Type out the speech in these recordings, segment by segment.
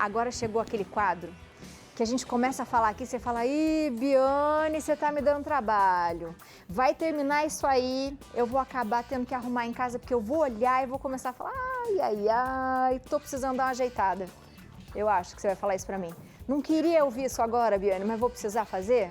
Agora chegou aquele quadro que a gente começa a falar aqui, você fala, ih, Biane, você tá me dando trabalho. Vai terminar isso aí, eu vou acabar tendo que arrumar em casa, porque eu vou olhar e vou começar a falar, ai, tô precisando dar uma ajeitada. Eu acho que você vai falar isso pra mim. Não queria ouvir isso agora, Biane, mas vou precisar fazer?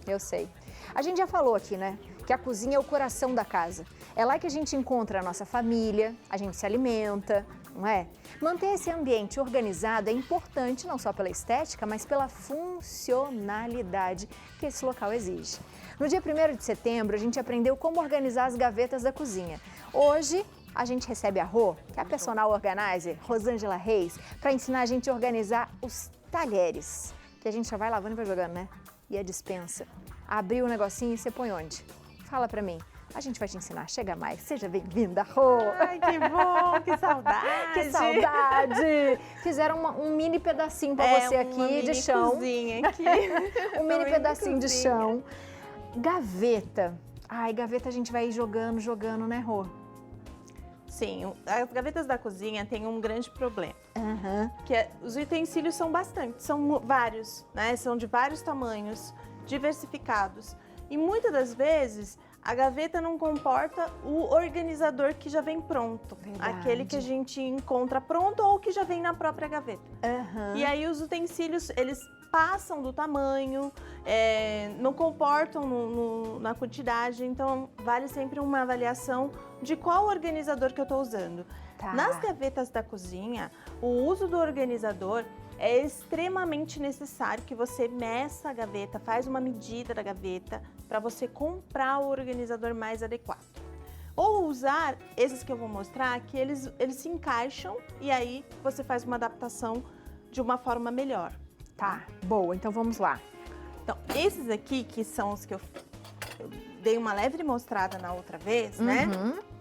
Eu sei. A gente já falou aqui, né, que a cozinha é o coração da casa. É lá que a gente encontra a nossa família, a gente se alimenta, não é? Manter esse ambiente organizado é importante não só pela estética, mas pela funcionalidade que esse local exige. No dia 1º de setembro, a gente aprendeu como organizar as gavetas da cozinha. Hoje, a gente recebe a Rô, que é a personal organizer, Rosângela Reis, para ensinar a gente a organizar os talheres, que a gente já vai lavando e vai jogando, né? E a despensa. Abriu o negocinho e você põe onde? Fala pra mim. A gente vai te ensinar. Chega mais. Seja bem-vinda, Rô. Ai, que bom, que saudade. Que saudade. Fizeram um mini pedacinho pra você aqui de chão. Cozinha aqui. Um mini pedacinho de chão. Gaveta. Ai, gaveta a gente vai ir jogando, né, Rô? Sim, as gavetas da cozinha têm um grande problema. Que os utensílios são são vários, né? São de vários tamanhos, diversificados. E muitas das vezes a gaveta não comporta o organizador que já vem pronto. Verdade. Aquele que a gente encontra pronto ou que já vem na própria gaveta. E aí os utensílios, eles passam do tamanho, não comportam na quantidade, então vale sempre uma avaliação de qual organizador que eu estou usando. Tá. Nas gavetas da cozinha, o uso do organizador é extremamente necessário que você meça a gaveta, faz uma medida da gaveta para você comprar o organizador mais adequado. Ou usar esses que eu vou mostrar, que eles se encaixam e aí você faz uma adaptação de uma forma melhor. Tá, boa. Então vamos lá. Então, esses aqui, que são os que eu dei uma leve mostrada na outra vez, né?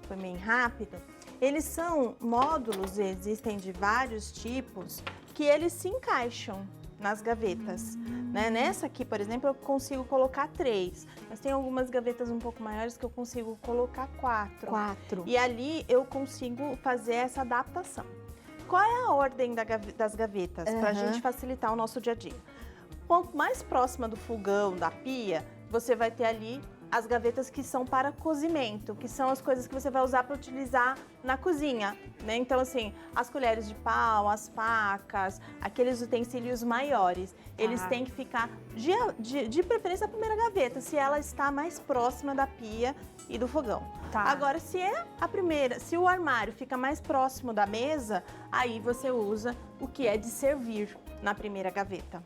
Foi meio rápido. Eles são módulos, existem de vários tipos, que eles se encaixam nas gavetas, né? Nessa aqui, por exemplo, eu consigo colocar 3, mas tem algumas gavetas um pouco maiores que eu consigo colocar 4. 4. E ali eu consigo fazer essa adaptação. Qual é a ordem das gavetas, para a gente facilitar o nosso dia a dia? Quanto mais próxima do fogão, da pia, você vai ter ali as gavetas que são para cozimento, que são as coisas que você vai usar para utilizar na cozinha, né? Então, assim, as colheres de pau, as facas, aqueles utensílios maiores, eles têm que ficar, de preferência, a primeira gaveta, se ela está mais próxima da pia e do fogão. Agora, se é a primeira, se o armário fica mais próximo da mesa, aí você usa o que é de servir na primeira gaveta,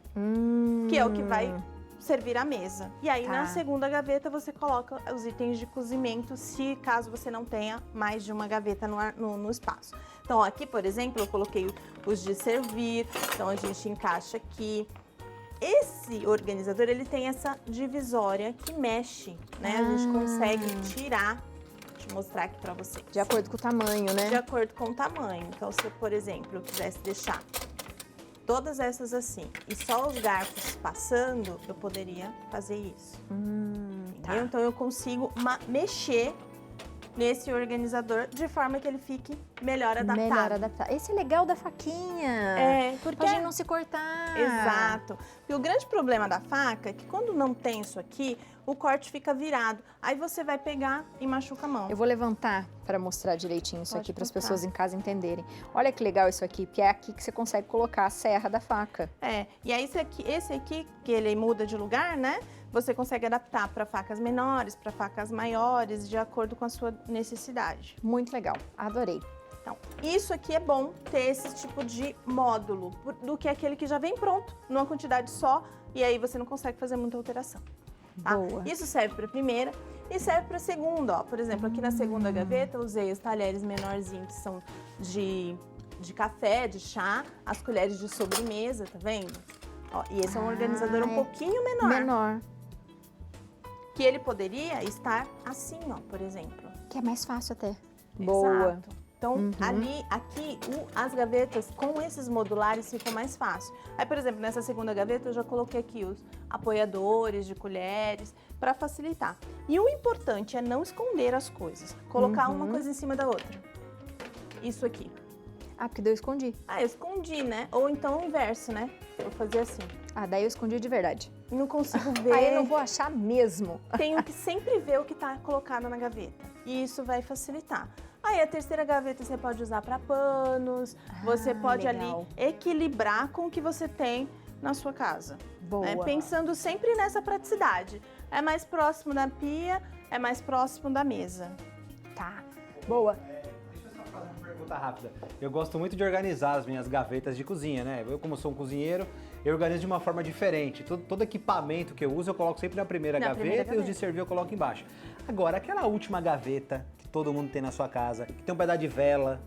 que é o que vai servir a mesa. E aí, na segunda gaveta, você coloca os itens de cozimento, se caso você não tenha mais de uma gaveta no espaço. Então, aqui, por exemplo, eu coloquei os de servir, então a gente encaixa aqui. Esse organizador, ele tem essa divisória que mexe, né? A gente consegue tirar, deixa eu mostrar aqui pra vocês. De acordo com o tamanho, né? De acordo com o tamanho. Então, se, por exemplo, eu quisesse deixar todas essas assim, e só os garfos passando, eu poderia fazer isso. Entendeu? Então, eu consigo mexer nesse organizador de forma que ele fique melhor adaptado. Melhor adaptado. Esse é legal da faquinha. Porque pra gente não se cortar. Exato. E o grande problema da faca é que quando não tem isso aqui, o corte fica virado. Aí você vai pegar e machuca a mão. Eu vou levantar para mostrar direitinho isso aqui para as mostrar. pessoas em casa entenderem. Olha que legal isso aqui, porque é aqui que você consegue colocar a serra da faca. E aí esse aqui, que ele muda de lugar, né? Você consegue adaptar para facas menores, para facas maiores, de acordo com a sua necessidade. Muito legal, adorei. Então, isso aqui é bom ter esse tipo de módulo, do que aquele que já vem pronto, numa quantidade só, e aí você não consegue fazer muita alteração. Boa. Isso serve para a primeira e serve para a segunda, ó. Por exemplo, aqui na segunda gaveta eu usei os talheres menorzinhos, que são de café, de chá, as colheres de sobremesa, tá vendo? Ó, e esse é um organizador um pouquinho menor. Que ele poderia estar assim, ó, por exemplo. Que é mais fácil até. Boa. Exato. Então, aqui, as gavetas com esses modulares ficam mais fácil. Aí, por exemplo, nessa segunda gaveta eu já coloquei aqui os apoiadores de colheres para facilitar. E o importante é não esconder as coisas, colocar uma coisa em cima da outra. Isso aqui. Ah, porque daí eu escondi. Ah, eu escondi, né? Ou então o inverso, né? Eu fazia assim. Ah, daí eu escondi de verdade. Não consigo ver. Aí eu não vou achar mesmo. Tenho que sempre ver o que está colocado na gaveta. E isso vai facilitar. Aí a terceira gaveta você pode usar para panos. Você pode legal. ali equilibrar com o que você tem na sua casa. Boa. Né? Pensando sempre nessa praticidade. É mais próximo da pia, é mais próximo da mesa. Tá. Boa. Deixa eu só fazer uma pergunta rápida. Eu gosto muito de organizar as minhas gavetas de cozinha, né? Eu, como sou um cozinheiro, eu organizo de uma forma diferente. Todo equipamento que eu uso, eu coloco sempre na primeira gaveta e os de servir eu coloco embaixo. Agora, aquela última gaveta que todo mundo tem na sua casa, que tem um pedaço de vela,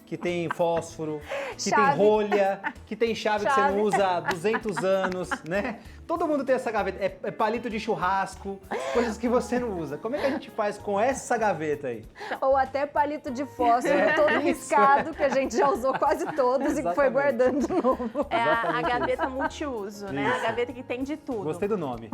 que tem fósforo, que Chave. tem rolha, que tem chave que você não usa há 200 anos, né? Todo mundo tem essa gaveta. É palito de churrasco, coisas que você não usa. Como é que a gente faz com essa gaveta aí? Ou até palito de fósforo todo riscado, que a gente já usou quase todos e que foi Exatamente. guardando de novo. É a Exatamente gaveta multiuso, né? A Isso. gaveta que tem de tudo. Gostei do nome.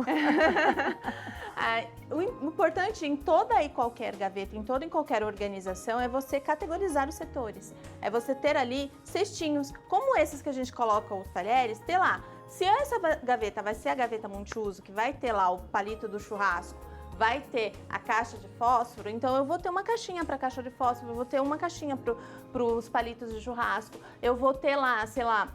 O importante em toda e qualquer gaveta, em toda e qualquer organização, é você categorizar os setores. É você ter ali cestinhos, como esses que a gente coloca os talheres, ter lá. Se essa gaveta vai ser a gaveta multiuso, que vai ter lá o palito do churrasco, vai ter a caixa de fósforo, então eu vou ter uma caixinha para caixa de fósforo, eu vou ter uma caixinha para os palitos de churrasco, eu vou ter lá, sei lá,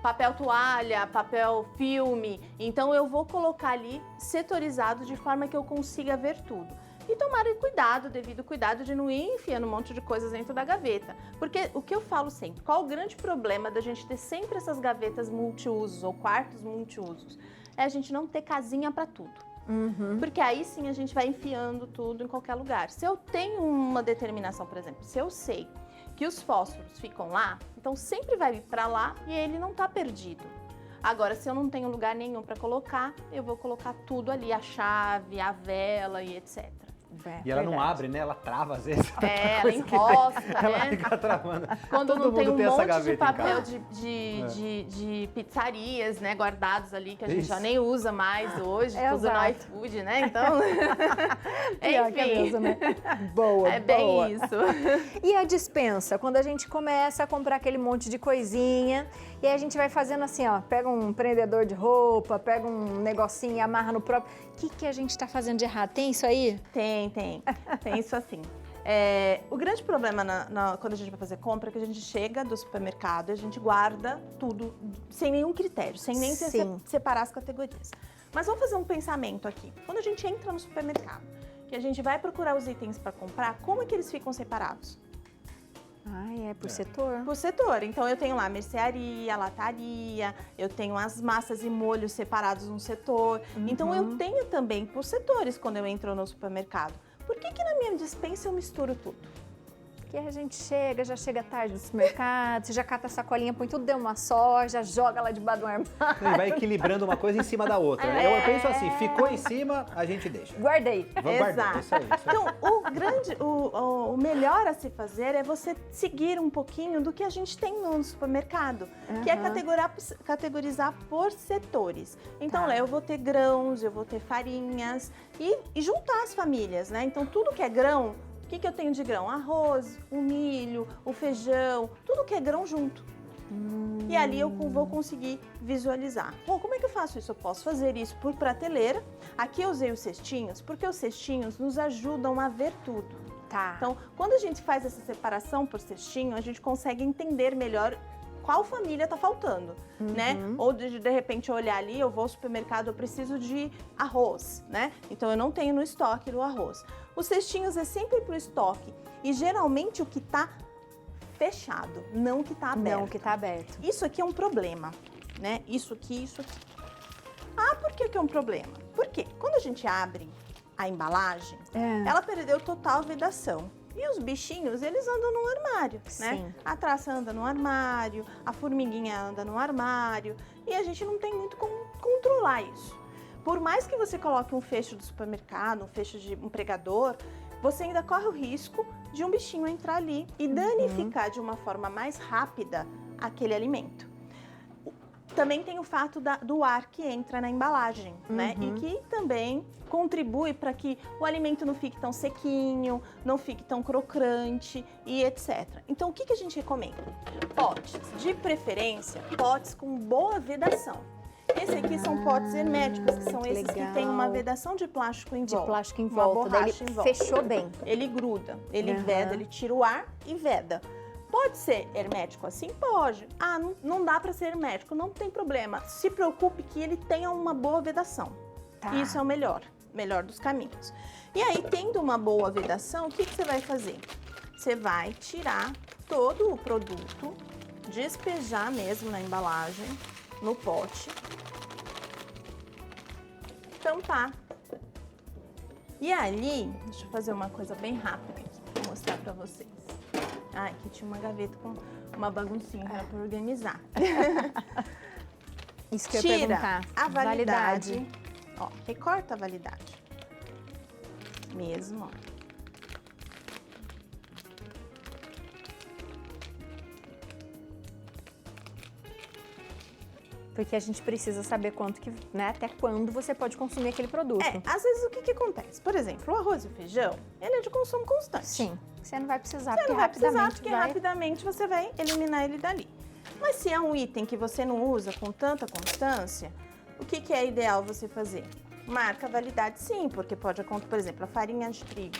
papel toalha, papel filme, então eu vou colocar ali setorizado de forma que eu consiga ver tudo. E tomar cuidado, devido cuidado de não ir enfiando um monte de coisas dentro da gaveta. Porque o que eu falo sempre, qual o grande problema da gente ter sempre essas gavetas multiusos ou quartos multiusos? É a gente não ter casinha para tudo. Porque aí sim a gente vai enfiando tudo em qualquer lugar. Se eu tenho uma determinação, por exemplo, se eu sei que os fósforos ficam lá, então sempre vai ir para lá e ele não está perdido. Agora, se eu não tenho lugar nenhum para colocar, eu vou colocar tudo ali, a chave, a vela e etc. E ela não abre, né? Ela trava às vezes. É, ela Coisa que enrosca, Ela né? fica travando. Quando Todo não tem mundo um tem essa monte de gaveta em papel casa. de pizzarias, né, guardados ali, que a gente Isso. já nem usa mais hoje, É, usa no exato. iFood, né? Então, Pior que é enfim, mesmo, né? Boa, é bem boa. isso. E a despensa? Quando a gente começa a comprar aquele monte de coisinha e aí a gente vai fazendo assim, ó, pega um prendedor de roupa, pega um negocinho e amarra no próprio. O que a gente tá fazendo de errado? Tem isso aí? Tem isso assim. O grande problema quando a gente vai fazer compra é que a gente chega do supermercado e a gente guarda tudo sem nenhum critério, sem nem Sim. separar as categorias. Mas vamos fazer um pensamento aqui. Quando a gente entra no supermercado, que a gente vai procurar os itens para comprar, como é que eles ficam separados? Ah, é por setor? Por setor. Então eu tenho lá mercearia, lataria, eu tenho as massas e molhos separados num setor. Então eu tenho também por setores quando eu entro no supermercado. Por que na minha despensa eu misturo tudo? Porque a gente já chega tarde no supermercado, você já cata a sacolinha, põe tudo de uma só, já joga lá debaixo do armário. E vai equilibrando uma coisa em cima da outra. Eu penso assim, ficou em cima, a gente deixa. Guardei. Vamos guardar, isso aí. Então, o melhor a se fazer é você seguir um pouquinho do que a gente tem no supermercado, que é categorizar por setores. Então, Tá. lá eu vou ter grãos, eu vou ter farinhas e juntar as famílias, né? Então, tudo que é grão, o que eu tenho de grão? Arroz, o milho, o feijão, tudo que é grão junto. E ali eu vou conseguir visualizar. Bom, como é que eu faço isso? Eu posso fazer isso por prateleira. Aqui eu usei os cestinhos, porque os cestinhos nos ajudam a ver tudo. Tá. Então, quando a gente faz essa separação por cestinho, a gente consegue entender melhor qual família está faltando, né? Ou de repente olhar ali, eu vou ao supermercado, eu preciso de arroz, né? Então eu não tenho no estoque do arroz. Os cestinhos é sempre pro estoque e geralmente o que está fechado, não o que está aberto. Não, o que tá aberto. Isso aqui é um problema, né? Isso aqui. Ah, por que é um problema? Porque quando a gente abre a embalagem, ela perdeu total vedação. E os bichinhos, eles andam no armário, né? Sim. A traça anda no armário, a formiguinha anda no armário e a gente não tem muito como controlar isso. Por mais que você coloque um fecho do supermercado, um fecho de um pregador, você ainda corre o risco de um bichinho entrar ali e danificar de uma forma mais rápida aquele alimento. Também tem o fato do ar que entra na embalagem, né? E que também contribui para que o alimento não fique tão sequinho, não fique tão crocante e etc. Então, o que a gente recomenda? Potes, de preferência, potes com boa vedação. Esse aqui são potes herméticos, que são esses que têm uma vedação de plástico em volta. De plástico em uma volta, daí borracha ele em volta. fechou bem. Ele gruda, ele veda, ele tira o ar e veda. Pode ser hermético assim? Pode. Ah, não dá para ser hermético, não tem problema. Se preocupe que ele tenha uma boa vedação. Tá. Isso é o melhor dos caminhos. E aí, tendo uma boa vedação, o que você vai fazer? Você vai tirar todo o produto, despejar mesmo na embalagem, no pote, tampar. E ali, deixa eu fazer uma coisa bem rápida aqui, vou mostrar para vocês. Ah, aqui tinha uma gaveta com uma baguncinha para organizar. Isso que eu ia perguntar. A validade. Ó, recorta a validade. Mesmo, ó. Porque a gente precisa saber quanto que, né, até quando você pode consumir aquele produto. Às vezes o que acontece? Por exemplo, o arroz e o feijão, ele é de consumo constante. Sim, você não vai precisar, Você porque não vai precisar, porque vai... rapidamente você vai eliminar ele dali. Mas se é um item que você não usa com tanta constância, o que é ideal você fazer? Marca a validade sim, porque pode acontecer, por exemplo, a farinha de trigo.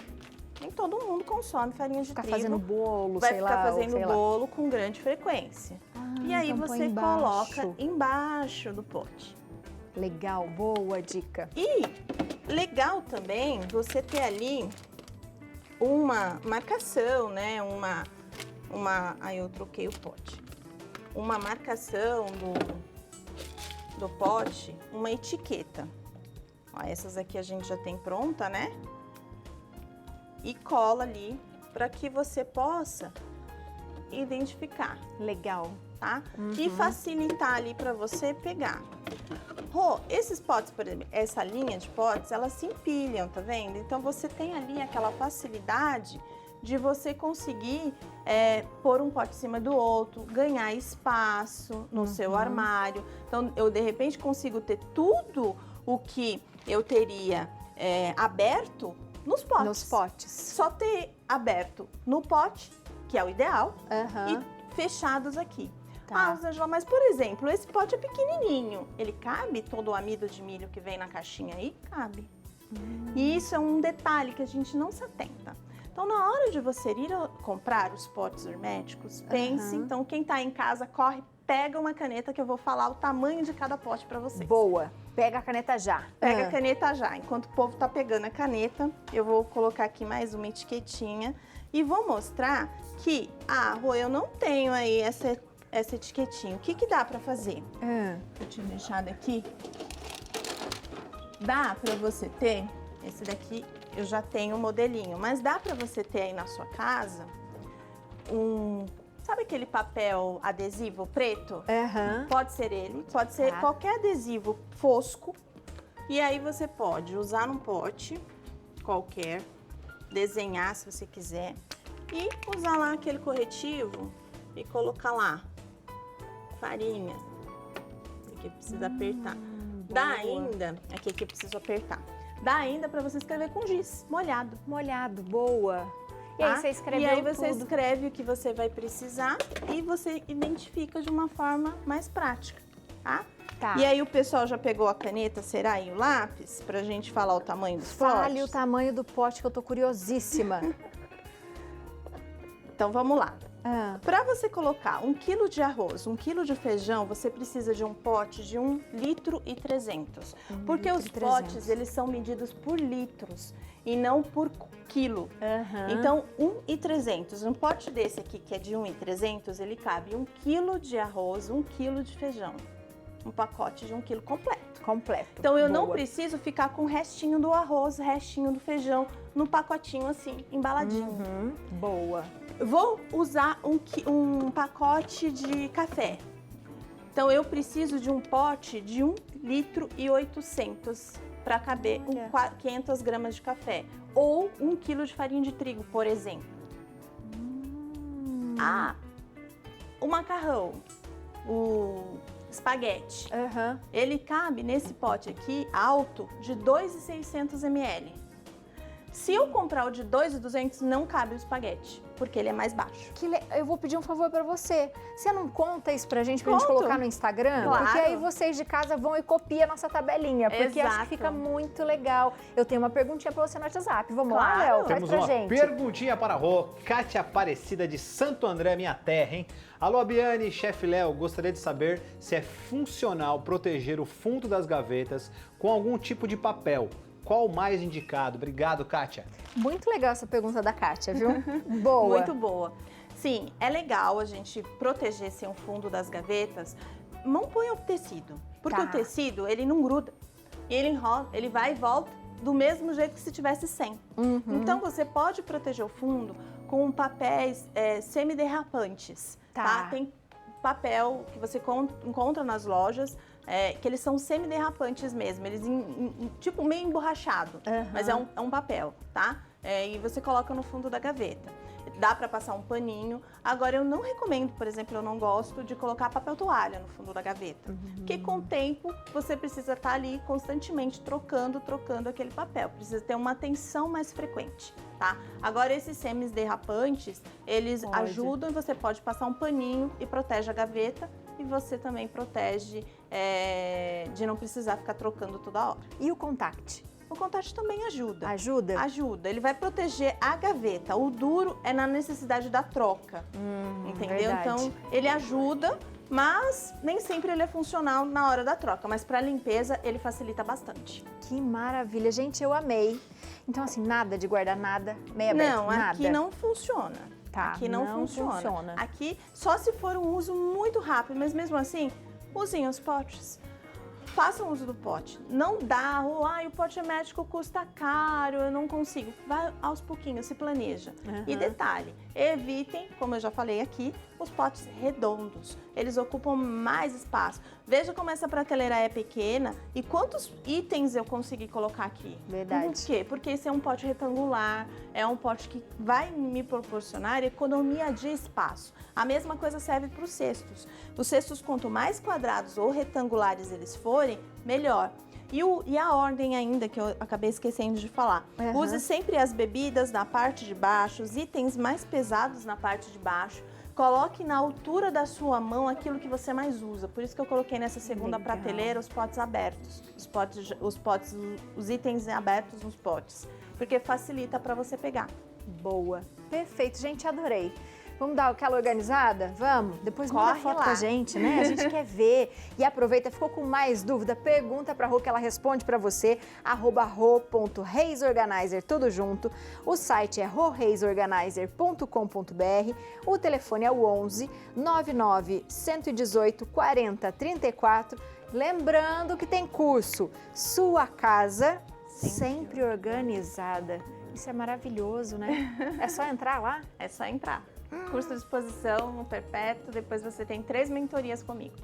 Nem todo mundo consome farinha de Ficar trigo. fazendo bolo, vai sei ficar lá, fazendo sei lá. bolo com grande frequência. E aí então põe você embaixo. coloca embaixo do pote. Legal, boa dica. E legal também você ter ali uma marcação, né? Aí eu troquei o pote. Uma marcação do pote, uma etiqueta. Ó, essas aqui a gente já tem pronta, né? E cola ali para que você possa identificar. Legal. Tá? E facilitar ali para você pegar. Rô, esses potes, por exemplo, essa linha de potes, elas se empilham, tá vendo? Então você tem ali aquela facilidade de você conseguir pôr um pote em cima do outro, ganhar espaço no seu armário. Então eu de repente consigo ter tudo o que eu teria aberto nos potes. Nos potes. Só ter aberto no pote, que é o ideal, e fechados aqui. Tá. Ah, Rosângela, mas por exemplo, esse pote é pequenininho. Ele cabe todo o amido de milho que vem na caixinha aí? Cabe. E isso é um detalhe que a gente não se atenta. Então, na hora de você ir comprar os potes herméticos, pense, então, quem tá em casa, corre, pega uma caneta que eu vou falar o tamanho de cada pote para vocês. Boa. Pega a caneta já. Pega a caneta já. Enquanto o povo tá pegando a caneta, eu vou colocar aqui mais uma etiquetinha e vou mostrar que, Rô, eu não tenho aí essa etiquetinha. O que dá para fazer? Eu tinha deixado aqui. Dá para você ter, esse daqui eu já tenho o modelinho, mas dá para você ter aí na sua casa sabe aquele papel adesivo preto? Pode ser ele, pode ser qualquer adesivo fosco. E aí você pode usar num pote qualquer, desenhar se você quiser e usar lá aquele corretivo e colocar lá farinha. Aqui precisa apertar. Dá ainda, aqui eu preciso apertar. Dá ainda para você escrever com giz, molhado. Molhado, boa. E aí você escreveu E aí você tudo. escreve o que você vai precisar e você identifica de uma forma mais prática, tá? Tá. E aí o pessoal já pegou a caneta, será, e o lápis, pra gente falar o tamanho dos potes? Fale o tamanho do pote que eu tô curiosíssima. Então vamos lá. Para você colocar 1 quilo de arroz, 1 quilo de feijão, você precisa de um pote de 1,3 litro. Porque os potes, eles são medidos por litros e não por quilo. Então, 1,3. Um pote desse aqui, que é de 1,3, ele cabe 1 quilo de arroz, 1 quilo de feijão. Um pacote de 1 quilo completo. Completo. Então, eu não preciso ficar com o restinho do arroz, restinho do feijão, no pacotinho assim, embaladinho. Boa. Vou usar um pacote de café. Então, eu preciso de um pote de 1,8 litro para caber 500 gramas de café. Ou 1 quilo de farinha de trigo, por exemplo. O macarrão, o espaguete. Aham. Ele cabe nesse pote aqui, alto, de 2.600 ml. Se eu comprar o de 2.200, não cabe o espaguete, porque ele é mais baixo. Eu vou pedir um favor pra você. Você não conta isso pra gente Conto. colocar no Instagram? Claro. Porque aí vocês de casa vão e copiam a nossa tabelinha. Porque acho que Exato. fica muito legal. Eu tenho uma perguntinha pra você no WhatsApp. Vamos lá, Claro. Léo? Faz Temos pra uma gente. perguntinha para a Rô, Kátia Aparecida de Santo André, minha terra, hein? Alô, Biane, chefe Léo, gostaria de saber se é funcional proteger o fundo das gavetas com algum tipo de papel. Qual o mais indicado? Obrigado, Kátia. Muito legal essa pergunta da Kátia, viu? Boa. Muito boa. Sim, é legal a gente proteger o fundo das gavetas. Não põe o tecido, porque Tá. o tecido, ele não gruda. E ele enrola, ele vai e volta do mesmo jeito que se tivesse sem. Uhum. Então, você pode proteger o fundo com papéis semiderrapantes, tá? Tem papel que você encontra nas lojas, que eles são semiderrapantes mesmo, eles tipo meio emborrachado, Uhum. mas é um papel, tá? E você coloca no fundo da gaveta. Dá para passar um paninho. Agora, eu não recomendo, por exemplo, eu não gosto de colocar papel toalha no fundo da gaveta. Porque com o tempo, você precisa estar ali constantemente trocando aquele papel. Precisa ter uma atenção mais frequente, tá? Agora, esses semi-derrapantes, eles ajudam e você pode passar um paninho e protege a gaveta. E você também protege de não precisar ficar trocando toda hora. E o contact? O contact também ajuda. Ajuda? Ajuda. Ele vai proteger a gaveta. O duro é na necessidade da troca. Entendeu? Verdade. Então, ele ajuda, mas nem sempre ele é funcional na hora da troca. Mas para limpeza, ele facilita bastante. Que maravilha. Gente, eu amei. Então, assim, nada de guardar nada meia aberto, Não, nada. aqui não funciona. Tá, Aqui não, não funciona. funciona. Aqui, só se for um uso muito rápido, mas mesmo assim, usem os potes. Façam uso do pote. Não dá, o pote hermético custa caro, eu não consigo. Vai aos pouquinhos, se planeja. E detalhe, evitem, como eu já falei aqui, os potes redondos. Eles ocupam mais espaço. Veja como essa prateleira é pequena e quantos itens eu consegui colocar aqui. Verdade. Por quê? Porque esse é um pote retangular, é um pote que vai me proporcionar economia de espaço. A mesma coisa serve para os cestos. Os cestos, quanto mais quadrados ou retangulares eles forem, melhor. E a ordem ainda, que eu acabei esquecendo de falar. Use sempre as bebidas na parte de baixo, os itens mais pesados na parte de baixo. Coloque na altura da sua mão aquilo que você mais usa. Por isso que eu coloquei nessa segunda prateleira os potes abertos. Os itens abertos nos potes. Porque facilita para você pegar. Boa. Perfeito. Gente, adorei. Vamos dar aquela organizada? Vamos? Depois manda Corre foto lá. pra gente, né? A gente quer ver. E aproveita, ficou com mais dúvida? Pergunta pra Rô que ela responde pra você. @ro.reisorganizer, tudo junto. O site é roreisorganizer.com.br. O telefone é o 11 99 118 40 34. Lembrando que tem curso Sua Casa Sempre Organizada. Isso é maravilhoso, né? É só entrar lá? É só entrar. Curso de exposição no Perpétuo, depois você tem 3 mentorias comigo.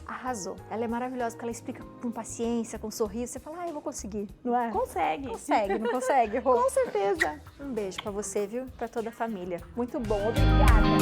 Arrasou. Ela é maravilhosa porque ela explica com paciência, com sorriso. Você fala, eu vou conseguir, não é? Consegue. Consegue, não consegue, Rô? Com certeza. Um beijo pra você, viu? Pra toda a família. Muito bom, obrigada.